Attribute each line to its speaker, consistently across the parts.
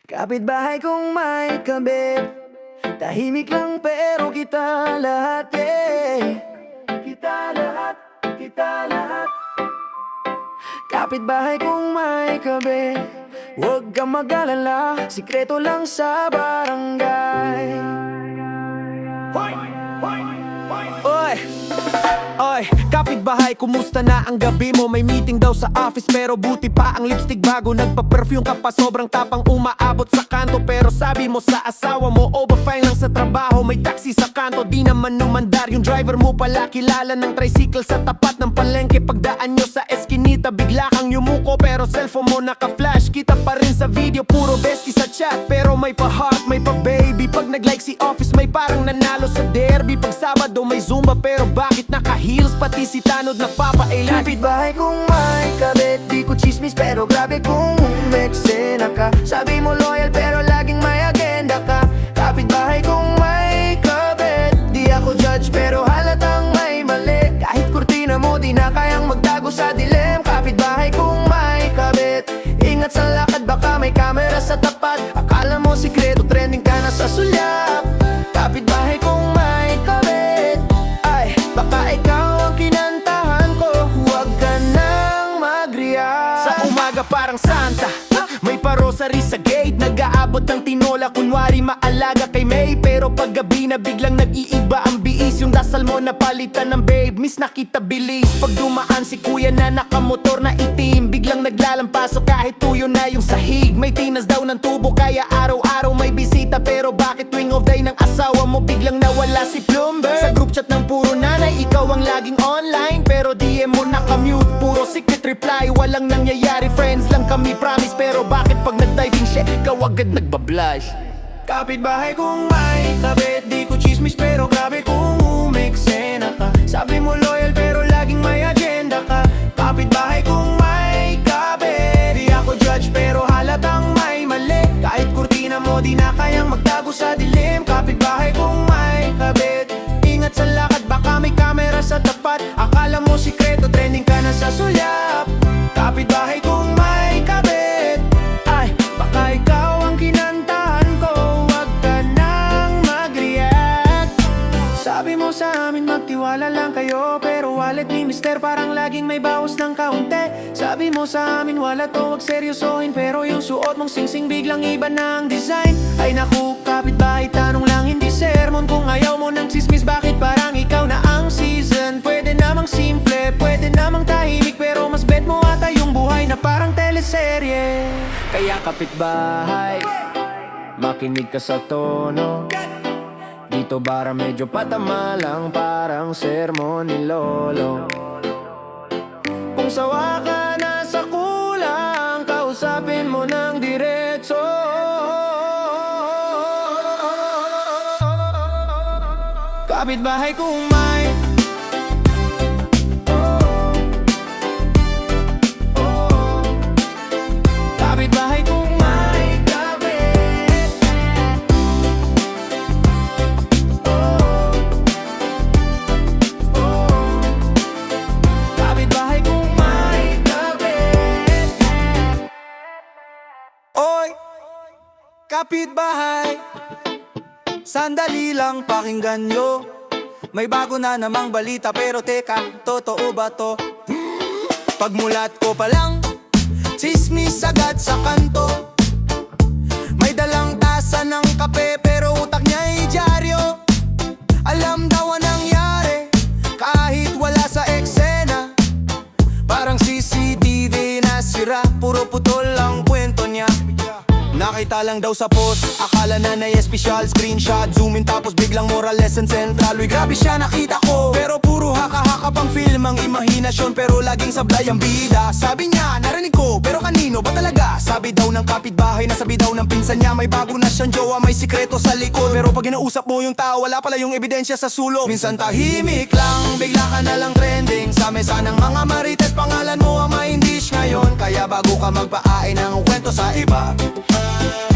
Speaker 1: Kapitbahay kong may kabit, tahimik lang pero kita lahat, yeah. Kita lahat, kita lahat. Kapitbahay kong may kabit, huwag kang mag-alala, sikreto lang sa barangay. Hoy! Hoy! Hoy! Oy! Oy, kapitbahay, kumusta na ang gabi mo? May meeting daw sa office pero buti pa ang lipstick bago. Nagpa-perfume ka pa, sobrang tapang umaabot sa kanto. Pero sabi mo sa asawa mo, overfine lang sa trabaho. May taxi sa kanto, di naman numandar. Yung driver mo pala kilala ng tricycle sa tapat ng palengke. Pagdaan nyo sa eskinita, bigla kang yumuko pero cellphone mo naka-flash. Kita pa rin sa video, puro bestie sa chat. Pero may pa-heart, may pa-baby. Pag nag-like si office, may parang nanalo sa derby. Pag Sabado may zumba pero bakit naka-heels? Pati si Tanod nagpapailan. Kapitbahay kong may kabit, di ko chismis pero grabe kung umeksena ka. Sabi mo loyal pero laging may agenda ka. Kapitbahay kong may kabit, di ako judge pero halatang may mali. Kahit kurtina mo di na kayang magtago sa dilim. Kapitbahay kong may kabit, ingat sa lakad baka may camera sa tapat. Akala mo sikreto, trending ka na sa sulyap. Kapitbahay kong may kabit, ay baka ikaw ang kinantahan ko. Huwag ka nang mag-react. Sa umaga parang Santa, may parosary sa gate. Nag-aabot ng tinola, kunwari maalaga kay May. Pero pag gabi na biglang nag-iiba ang biis. Yung dasal mo na palitan ng babe, miss nakita bilis. Pag dumaan si kuya na nakamotor na itim, biglang naglalampaso kahit tuyo na yung sahig. May tinas daw ng tubo kaya araw-araw may bisita. Pero bakit tuwing off day ng asawa mo biglang nawala si Plumber? Sa group chat ng puro nanay, ikaw ang laging online. Pero DM mo nakamute, puro secret reply. Walang nangyayari, friends lang kami promise. Pero bakit pag nag-diving shit, ikaw agad nagbablush? Kapitbahay kong may kabit, di ko chismis pero grabe kung umeksena ka. Sabi mo loyal pero laging may agenda ka. Kapitbahay kong may kabit, di ako judge pero halatang may mali. Kahit kurtina mo di na kayang magtago sa dilim. Kapitbahay kong may kabit, ingat sa lakad baka may camera sa tapat. Akala mo sikreto, trending ka na sa sulyap. Kapitbahay kong may kabit, ay baka ikaw ang kinantahan ko. Huwag ka nang mag-react. Sabi mo sa amin magtiwala lang kayo, pero wallet ni mister parang laging may bawas ng kaunti. Sabi mo sa amin wala to, huwag seryosohin, pero yung suot mong singsing biglang iba na ang design. Ay naku, kapitbahay, tanong lang hindi sermon. Kung ayaw mo ng chismis, bakit parang ikaw na ang season? Pwede namang simple, pwede namang tahimik, pero mas bet mo ata yung buhay na parang teleserye. Kaya kapitbahay, makinig ka sa tono. Dito bara medyo patama lang, parang sermon ni Lolo. Kung sawa ka na sa kulang, kausapin mo ng diretso. Kapitbahay kung may kapitbahay kung may kabit, kapitbahay kung may kabit.
Speaker 2: Oy, kapitbahay, sandali lang pakinggan nyo. May bago na namang balita pero teka, totoo ba to? Pagmulat ko pa lang, chismis agad sa kanto. May dalang tasa ng kape pero utak niya'y dyaryo. Alam daw ang nangyari kahit wala sa eksena. Parang CCTV na sira, puro putol ang kwento niya. Nakita lang daw sa post, akala na espesyal. Screenshot, zoom in tapos biglang moral lesson central. Uy grabe siya nakita ko, pero puro haka-haka pang film ang imahinasyon. Pero laging sablay ang bida. Sabi niya, narinig ko, pero kanino ba talaga? Sabi daw ng kapitbahay, nasabi daw ng pinsan niya. May bago na siyang jowa, may sikreto sa likod. Pero pag inausap mo yung tao, wala pala yung ebidensya sa sulok. Minsan tahimik lang, bigla ka na lang trending sa mesa ng mga marites. Pangalan mo ang main dish ngayon, kaya bago ka magpaain ng kwento sa iba,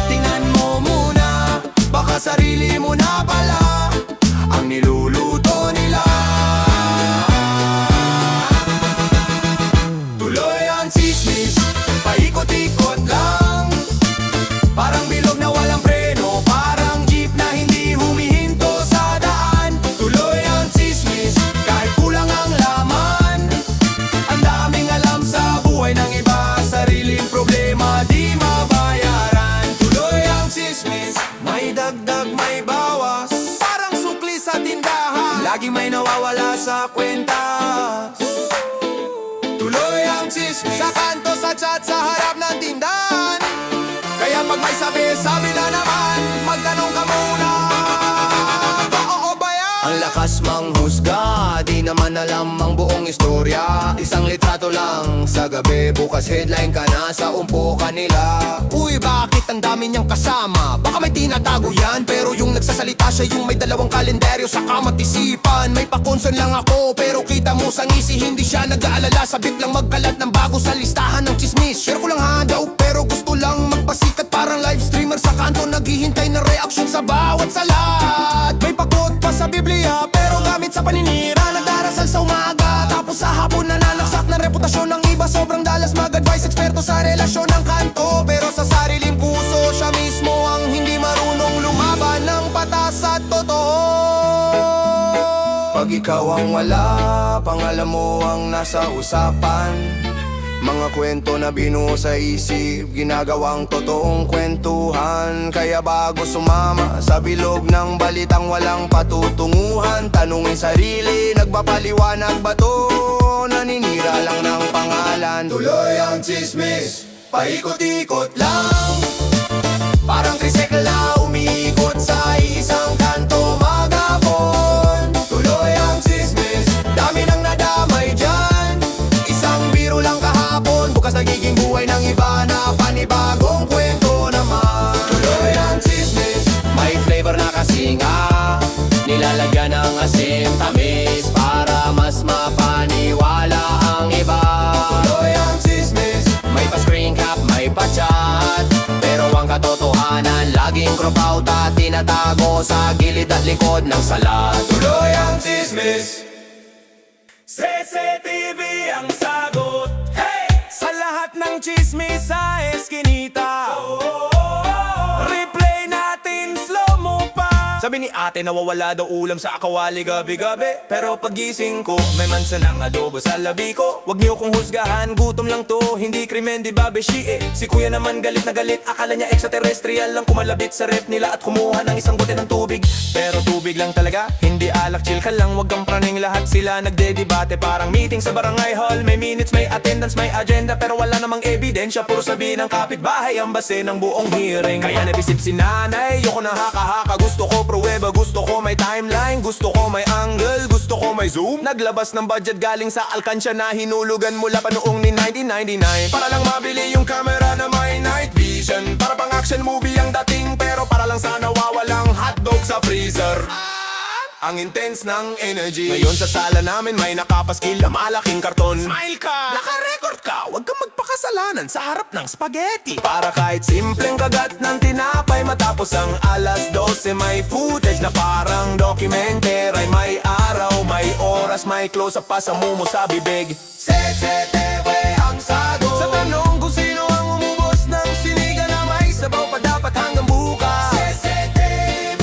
Speaker 2: tingnan mo muna, baka sarili mo na pala ang niluluto nila. Tuloy ang chismis, paikot-ikot lang, parang bilog lagi may nawawala sa kwentas. Tuloy ang chismis sa kanto, sa chat, sa harap ng tindahan. Kaya pag may sabi na naman, magtanong ka muna. Oo ba yan? Ang lakas manghusga, di naman alam ang buong istorya. Isang litrato lang sa gabi, bukas headline ka na sa umpo kanila. Uy, bakit ang dami niyang kasama? Baka may tinatago yan, pero yung nagsasalita siya yung may dalawang kalendaryo sa kamatisipan. May pa-concern lang ako, pero kita mo sa ngisi hindi siya nag-aalala. Sabik lang magkalat ng bago sa listahan ng chismis. Share ko lang ha daw, pero gusto lang magpasikat. Parang live streamer sa kanto, naghihintay na reaksyon sa bawat salat. May pakot pa sa Biblia, pero gamit sa paninira. Nagdarasal sa umaga, tapos sa hapon nananaksak ng reputasyon ng iba. Sobrang dalas mag-advise, eksperto sa relasyon ng kanto, pero sa sariling puso siya mismo ang hindi marunong lumaban ng patas at totoo. Pag ikaw ang wala, pangalan mo ang nasa usapan. Mga kwento na binuo sa isip, ginagawang totoong kwentuhan. Kaya bago sumama sa bilog ng balitang walang patutunguhan, tanungin sarili, nagpapaliwanag ba to? Naninira lang ng pangalan. Tuloy ang chismis, paikot-ikot lang. Parang tricycle na umiikot sa isang kanto maghapon. Tuloy ang chismis, dami nang nadamay dyan. Isang biro lang kahapon, bukas nagiging buhay ng iba na panibagong kwento naman. Tuloy ang chismis, may flavor na kasinga, nilalagyan ng asim, tamis para mas mapaniwala ang iba. Tuloy ang chismis, may pa-screen cap, may pa-chat, pero ang katotohanan laging crop out at tinatago sa gilid at likod ng salat. Tuloy ang chismis,
Speaker 1: CCTV ang sagot, hey! Sa lahat ng chismis sa eskinita, replay natin slow mo pa. Sabi ni ate nawawala daw ulam sa akawali gabi-gabi, pero pagising ko may mansanang adobo sa labi ko. Wag niyo kong husgahan, gutom lang to, hindi krimen, di ba beshi eh. Si kuya naman galit na galit, akala niya extraterrestrial lang kumalabit sa ref nila at kumuha ng isang bote ng tubig. Pero tubig lang talaga, hindi alak, chill ka lang, wag kang praning. Lahat sila nagdedebate, parang meeting sa barangay hall. May minutes, may attendance, may agenda, pero wala namang ebidensya. Puro sabi ng kapitbahay ang base ng buong hearing. Kaya naisip si nanay, yoko na haka-haka. Gusto ko pruweba, gusto ko may timeline, gusto ko may angle, gusto ko may zoom. Naglabas ng budget galing sa alkansya na hinulugan mula pa noong ni 1999, para lang mabili yung camera na may night vision. Para pang action movie ang dating, pero para lang sa nawawalang hotdog sa freezer. Ang intense ng energy. Ngayon sa sala namin may nakapaskil na malaking karton. Smile ka, naka-record ka, huwag kang magpakasalanan sa harap ng spaghetti. Para kahit simpleng kagat ng tinapay, matapos ang alas 12 may footage na parang documentary. May araw, may oras, may close-up pa sa mumo sa bibig. CCTV ang sagot sa tanong kung sino ang umubos ng sinigang na may sabaw pa dapat hanggang bukas. CCTV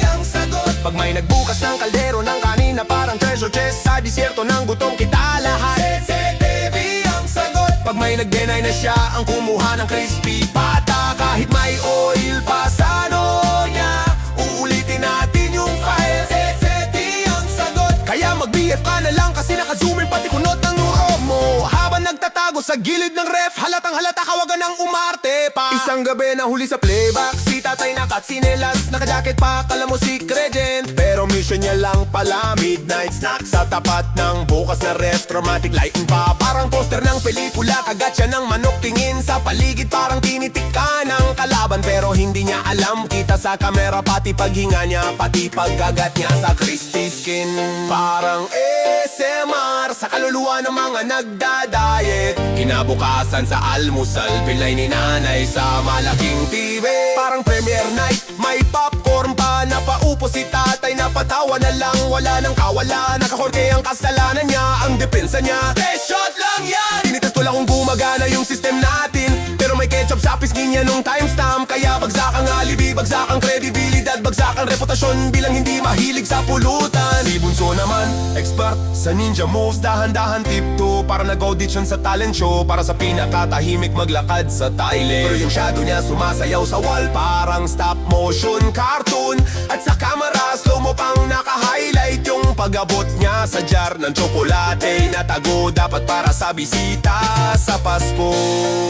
Speaker 1: ang sagot pag may nagbukas ng kaldero ng kanina, parang treasure chest sa disyerto ng gutom kita lahat. CCTV ang sagot pag may nag-deny na siya ang kumuha ng crispy pata. Kahit may oil pa sa ano niya, uulitin natin yung file. CCTV ang sagot, kaya mag-BF ka na lang kasi naka-zoom in pati kunot ng nuro mo. Habang nagtatago sa gilid ng ref, halatang halata ka, wag ka nang umarte pa. Isang gabi na huli sa playback, si tatay nakatsinelas, naka-jacket pa, kala mo si Regent, pero mission niya lang pala midnight snack sa tapat ng bukas na ref. Dramatic lighting pa, parang poster ng pelikula. Kagat siya ng manok, tingin sa paligid, parang tinitik ka ng kalaban, pero hindi niya alam, kita sa kamera pati paghinga niya, pati pagkagat niya sa crispy skin. Parang ASMR sa kaluluwa ng mga nagda-diet. Kinabukasan sa almusal, pilay ni nanay sa malaking TV. Parang premiere night, may popcorn pa, napaupo si tatay, napatawa na lang, wala nang kawala. Nakahorte ang kasalanan niya, ang depensa niya, test shot lang yan. Tinitest ko lang kung gumagana yung system natin, pero may ketchup sa pisngi niya nung timestamp. Kaya bagsak ang alibi, bagsak ang kredibilidad, bagsak ang reputasyon bilang hindi mahilig sa pulutan. Si Bunso naman, expert sa ninja moves, dahan-dahan tipto, para nag-audition sa talent show, para sa pinakatahimik maglakad sa Thailand. Pero yung shadow niya sumasayaw sa wall, parang stop motion cartoon. At sa camera, slow mo pang naka-highlight yung
Speaker 3: pag-abot niya sa jar ng tsokolate na tago dapat para sa bisita sa Pasko.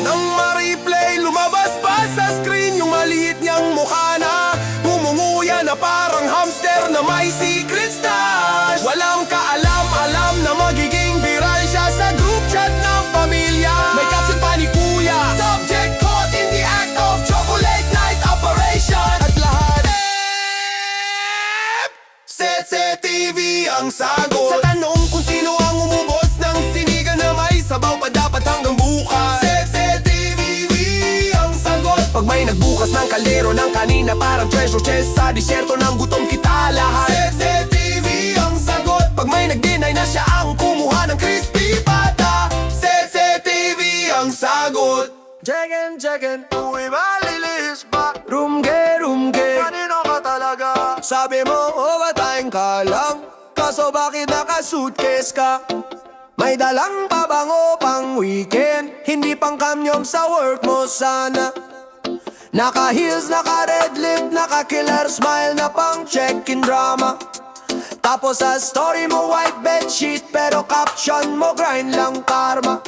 Speaker 3: Nang ma-replay, lumabas pa sa screen yung maliit niyang mukha na ngumunguya na parang hamster na may secret stash. Walang kaalam-alam na magiging viral siya sa group chat ng pamilya. May caption pa ni Kuya, subject caught in the act of chocolate night operation. At lahat Setse TV ang sagot sa tanong kung sino ang umubos ng sinigang na may sabaw pa dapat hanggang bukas. Setse TV ang sagot pag may nagbukas ng kaldero ng kanina parang treasure chest sa disyerto ng gutom kita lahat. Setse TV ang sagot pag may nag-deny na siya ang kumuha ng crispy pata. Setse TV ang sagot.
Speaker 1: Checkin', uwi malilis ba? Rumge, kanino ka talaga? Sabi mo, overtime ka lang, kaso bakit naka-suitcase ka? May dalang pabango pang weekend, hindi pang kamyong sa work mo sana. Naka-heels, naka-red lip, naka-killer smile na pang check-in drama. Tapos sa story mo white bedsheet, pero caption mo grind lang karma.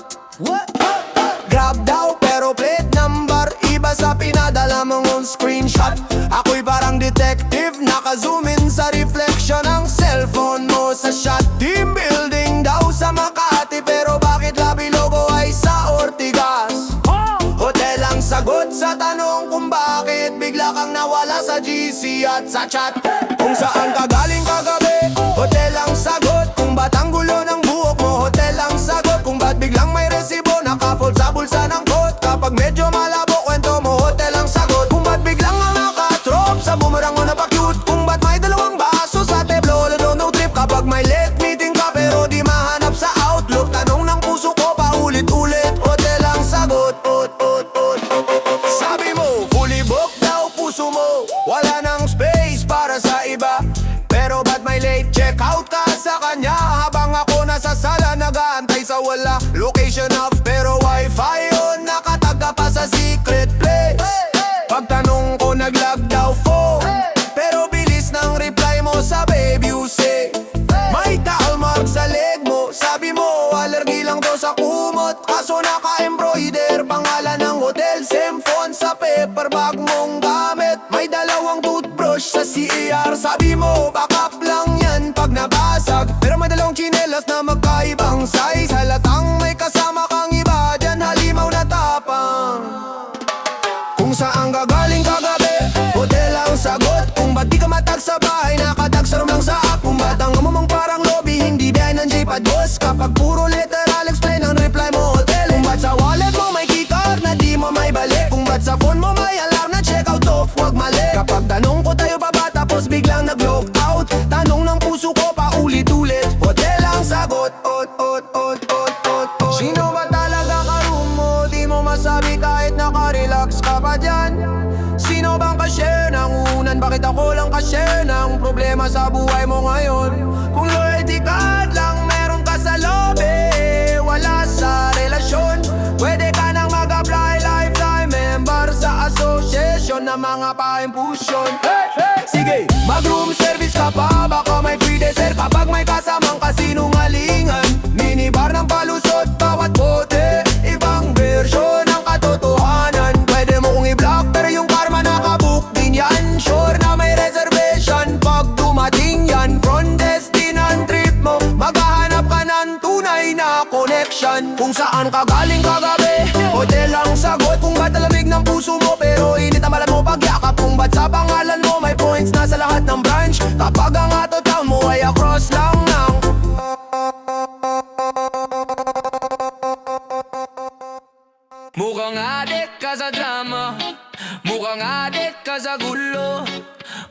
Speaker 1: Grab daw pero plate number iba sa pinadala mong screenshot. Ako'y parang detective, naka-zoom in sa reflection ng cellphone mo sa shot. Team building daw sa Makati, pero bakit labi logo ay sa Ortigas? Hotel ang sagot sa tanong kung bakit bigla kang nawala sa GC at sa chat. Kung saan ka galing kagabi, hotel ang sagot. Kung ba't ang gulo ng buhok mo, hotel ang sagot. Kung ba't biglang may resibo naka-fold sa bulsa ng coat. Kapag medyo malabo kwento mo, hotel ang sagot. Kung ba't biglang ang naka-trop sa boomerang mo na pa-cute. Kung ba't may dalawang baso sa teblo, no trip. Kapag may late meeting ka pero di mahanap sa outlook, tanong ng puso ko paulit-ulit, hotel ang sagot. Sabi mo, fully booked daw puso mo, wala nang space para sa iba. Pero ba't may late checkout ka sa kanya? Habang ako nasa sala nag-aantay sa wala. Location off pero wifi on, nakataga pa sa secret place. Pagtanong ko nag-lag daw phone, pero bilis ng reply mo sa babe you say. May towel mark sa leg mo, sabi mo allergy lang daw sa kumot. Kaso naka-embroider pangalan ng hotel, same font sa paper bag mong gamit. May dalawang toothbrush sa CER, sabi mo backup lang yan pag nabasag. Pero may dalawang chinelas na magkaibang size, halatang may kasama kang iba dyan, halimaw na tapang. Kung saan ka galing kagabi, hotel ang sagot. Kung ba't di ka matag sa bahay, nakatag sa room lang sa app. Kung ba't ang umamang parang lobby, hindi biyahe ng J-Pad boss. Kapag puro literal explain ang reply mo, hotel. Kung ba't sa wallet mo may keycard na di mo may balik. Kung ba't sa phone mo may alarm na check out off, wag mali. Kapag tanong ko tayo pa ba, tapos biglang nag-log out, tanong ng puso ko paulit-ulit, hotel ang sagot. Sino ba talaga ka-room mo? Di mo masabi kahit naka-relax ka pa dyan. Sino bang ka-share ng unan? Bakit ako lang ka-share ng problema sa buhay mo ngayon? Kung loyalty card lang meron ka sa lobby, wala sa relasyon, pwede ka nang mag-apply lifetime member sa association ng mga pa-impulsyon. Sige, mag-room service ka pa, baka may free dessert kapag may kasamang kasinungalingan. Minibar ng palusot, bawat bote, ibang version ng katotohanan. Pwede mo kong i-block pero yung karma nakabook din yan. Sure na may reservation pag dumating yan. Front destination trip mo, maghahanap ka ng tunay na connection. Kung saan ka galing kagabi, hotel ang sagot. Kung ba't alamig ng puso mo pero init ang balat mo pagyakap. Kung ba't sa pangalan mo may points na sa lahat ng branch. Kapag ang ato town mo ay across lang ng
Speaker 4: mukhang adik ka sa drama, mukhang adik ka sa gulo,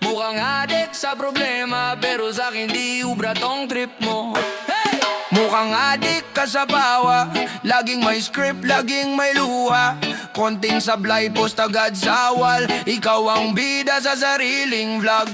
Speaker 4: mukhang adik sa problema, pero sa'kin di ubra tong trip mo. Hey! Mukhang adik ka sa bawa, laging may script, laging may luha. Konting sablay, post agad sa wall, ikaw ang bida sa sariling vlog.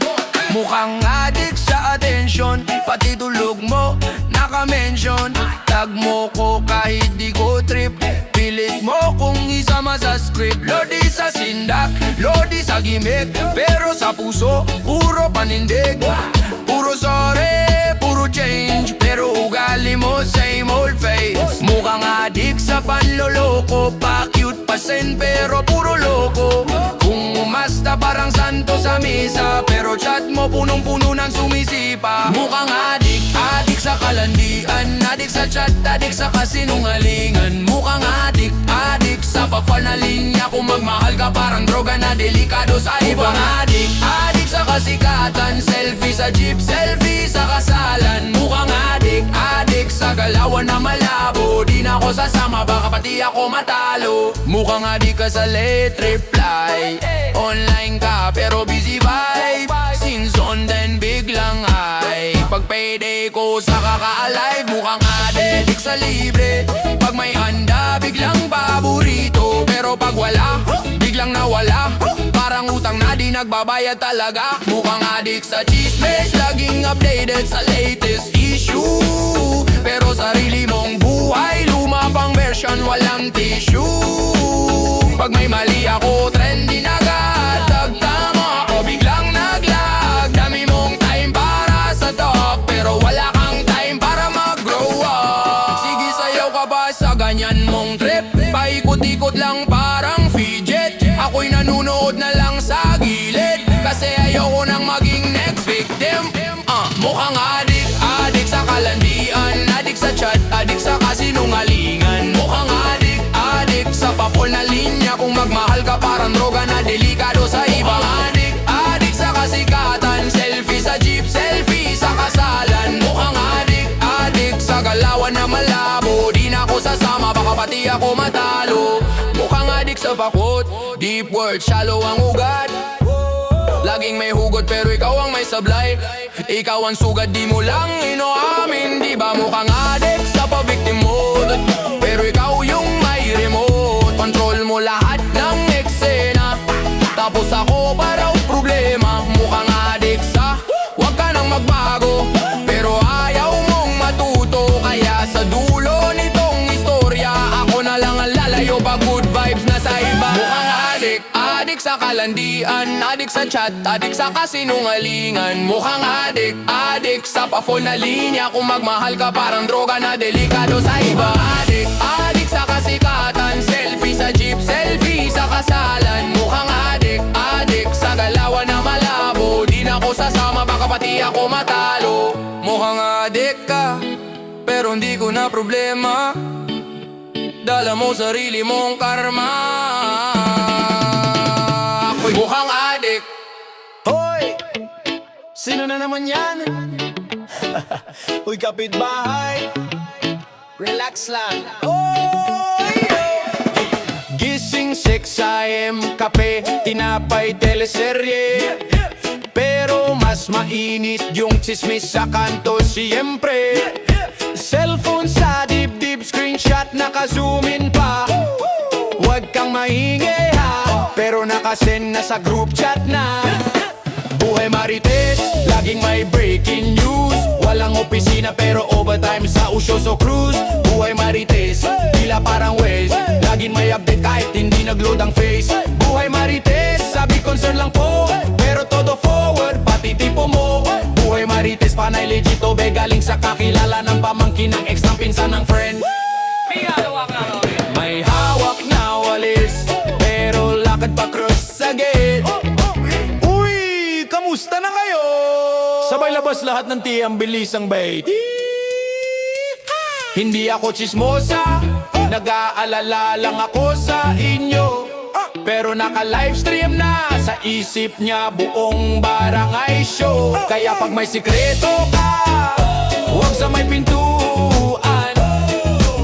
Speaker 4: Mukhang adik sa attention, pati tulog mo naka-mention. Tag mo ko kahit di ko trip, pilit mo kung isama sa script. Lodi sa sindak, lodi sa gimmick, pero sa puso, puro panindig. Puro sorry, puro change pero ugali mo same old face. Mukhang adik sa panloloko, pa cute pa sen pero puro loko. Kung umasta parang santo sa misa, pero chat mo punong-puno ng sumisipa. Mukhang adik, adik sa kalandian, adik sa chat, adik sa kasinungalingan. Mukhang adik, adik sa pa-fall na linya. Kung magmahal ka parang droga na delikado sa ibang. Adik, adik sa kasikatan, selfie sa jeep, selfie sa kasalan. Mukhang adik, adik sa galawan na malabo. Di na ako sasama, baka pati ako matalo. Mukhang adik ka sa late reply, online ka pero busy vibe. Since on then biglang high, pag payday ko sa kaka-alive. Mukhang adik sa libre, pag may handa biglang paborito. Pero pag wala, biglang nawala, parang utang na di nagbabayad talaga. Mukhang adik sa chismis, laging updated sa latest issue. Pero sarili mong buhay, luma pang version, walang tissue. Pag may mali ako, trending agad. Tagtama ako, biglang naglag. Dami mong time para sa talk, pero wala kang time para mag-grow up. Sige, sayaw ka ba sa ganyan mong trip? Paikot-ikot lang parang fidget. Ako'y nanunood na lang sa gilid, kasi ayoko nang maging next victim. Mukhang adik, adik sa kalandian, adik sa chat, adik sa kasinungalingan. Mukhang adik, adik sa pa-fall na linya. Kung magmahal ka parang droga na delikado sa ibang. Adik, adik sa kasikatan, selfie sa jeep, selfie sa kasalan. Mukhang adik, adik sa galawan na malabo. Di na ako sasama, baka pati ako matalo. Mukhang adik sa pakot, deep word, shallow ang ugat. Laging may hugot pero ikaw ang may sablay. Ikaw ang sugat, di mo lang inoamin. Di ba mukhang adik sa pa-victim mode, pero ikaw yung may remote. Control mo lahat ng eksena, tapos ako parang problema. Mukhang adik sa wag ka nang magbago, pero ayaw mong matuto. Kaya sa dulo nitong istorya, ako na lang ang lalayo pag good vibes na sa iba. Mukhang adik, adik sa kalandian, adik sa chat, adik sa kasinungalingan. Mukhang adik, adik sa pa-fall na linya. Kung magmahal ka parang droga na delikado sa iba. Adik, adik sa kasikatan, selfie sa jeep, selfie sa kasalan. Mukhang adik, adik sa galawan na malabo. Di na ako sasama, baka pati ako matalo. Mukhang adik ka, pero hindi ko na problema. Dala mo sarili mong karma. Ako'y mukhang adik.
Speaker 2: Hoy! Sino na naman yan? Uy, kapitbahay, relax lang. Oy! Gising 6 AM, kape, tinapay, teleserye. Pero mas mainit yung chismis sa kanto siyempre. Cellphone sa dibdib, screenshot, naka-zoom in pa. Huwag kang maingay ha, pero nakasend na sa group chat na. Buhay marites, laging may breaking news. Walang opisina pero overtime sa Usyoso Cruise. Buhay marites, tila parang Waze, laging may update kahit hindi nag-load ang face. Buhay marites, sabi concern lang po, pero todo forward, pati tipo mo. Buhay marites, panay legito, be galing sa kakilala ng pamangkin ng ex ng pinsan ng friend. May hawak na walis, pero lakad pa cross sa gate. Uy, kamusta na kayo? Sabay labas lahat ng tiyang bilis ang bait. Hindi ako chismosa, nag-aalala lang ako sa inyo. Pero naka-livestream na sa isip niya buong barangay show. Kaya pag may sikreto ka, huwag sa may pintuan.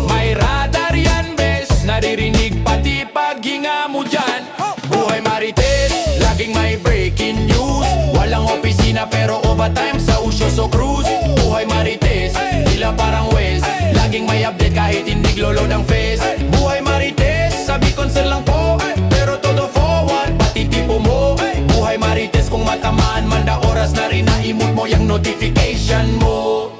Speaker 2: May radar yan, bes, naririnig pati paghinga mo dyan. Buhay marites, laging may breaking news. Walang opisina pero overtime sa Usyoso Cruise. Buhay marites, tila parang Waze, laging may update kahit hindi glolod ang face. Buhay marites, sabi concern lang po, pero todo forward, pati tipo mo. Buhay marites, kung matamaan man da oras na rin na imut mo yung notification mo.